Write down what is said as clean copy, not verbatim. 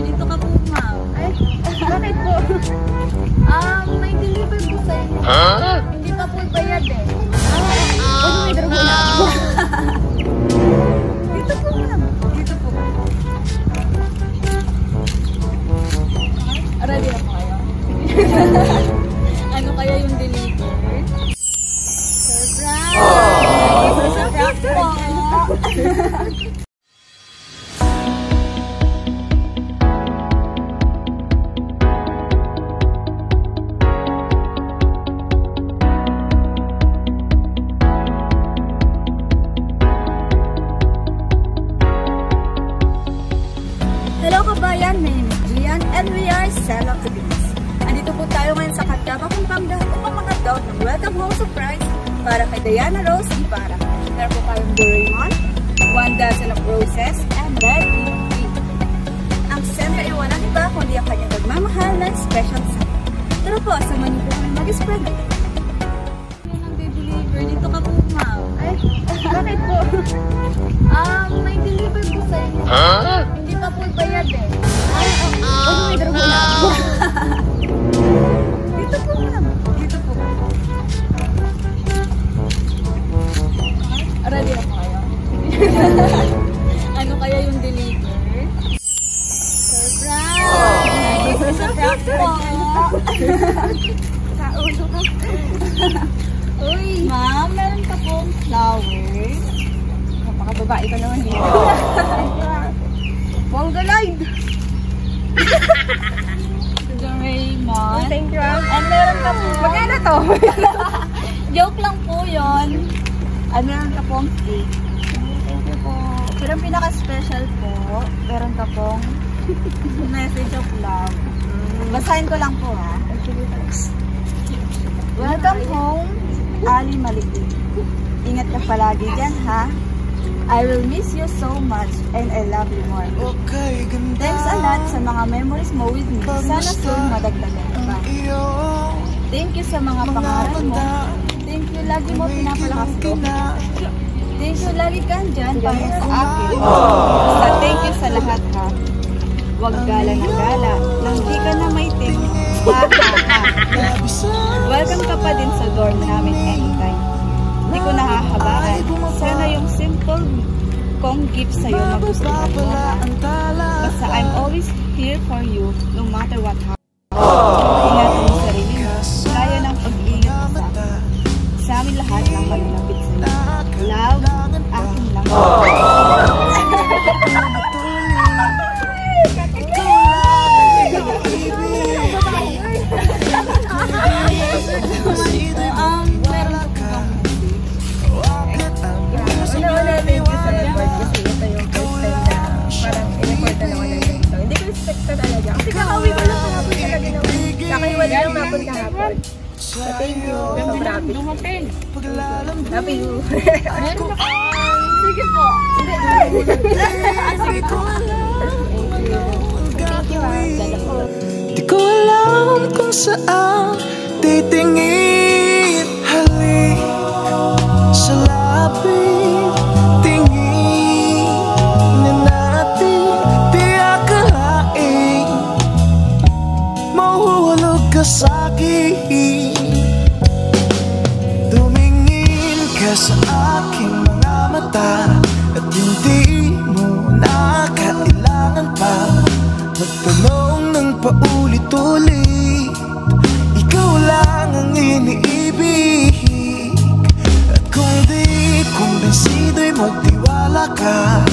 dito ka po, ma'am. Ay, bakit po? May deliver po sa inyo. Hindi pa po bayad eh. May drugo na ako. Dito po, ma'am. Dito po. Ready na po kayo? Ano kaya yung deliver? Surprise! Surprise po! Hello kabayan, my name is Gian and we are Sela Philippines. Andito po tayo ngayon sa Candaba, Pampanga upang mag-adopt ng welcome home surprise para kay Diana Rose Ibarra. Meron po kayong Doraemon, 1 dozen of roses, and red lipstick. Ang siyempre ay walang iba kundi ang kanyang nagmamahal na special sa. Pero po, samahan niyo po kami mag-spread. Yan ang deliver. Dito ka po, ma'am. Ay, bakit po? May deliver po sa inyo. Hindi pa po bayad eh. May drugo na ako. Dito po, ma'am. Dito po. Ready na po kayo? Ano kaya yung deliver? Surprise! Surprise po! Sa ulo ko. Uy, ma'am, meron ka pong flowers. Napakababae ka naman dito. Mongoloid! Doraemon. Thank you. And meron ka po. Magkano to? Joke lang po yun. Ano meron ka pong cake? Thank you po. Pero ang pinaka-special po, meron ka pong Message of love. basahin ko lang po ha. Welcome home, Ali Maligid. Ingat ka palagi dyan ha. I will miss you so much and I love you more. Thanks a lot sa mga memories mo with me. Sana soon madagdagan ka pa. Thank you sa mga pangalan mo. Thank you, lagi mo pinapalakas ko. Thank you, lagi kang dyan para sa akin. Basta thank you sa lahat ha. Huwag gala ng gala. Nang di ka na maitim. Welcome ka pa din sa dorm namin anytime. Hindi ko nahahabaan. Sana yung simple kong gift sa'yo magustuhan mo ha. Basta I'm always here for you no matter what happens. Ingatan mo sarili mo. Kaya ng pag-iingat mo sa akin. Sa amin lahat ng malulapit sa'yo. Love, akin lang. Thank you. Happy you. Sige po. Sige po. Di ko alam kung saan titingin. Halik sa lapit, tingin na natin. Di akalain mahuhulog ka sa'kin. Tumingin ka sa aking mga mata at hindi mo na kailangan pa magtanong ng paulit-ulit. Ikaw lang ang iniibig. At kung di kumbinsido'y magtiwala ka.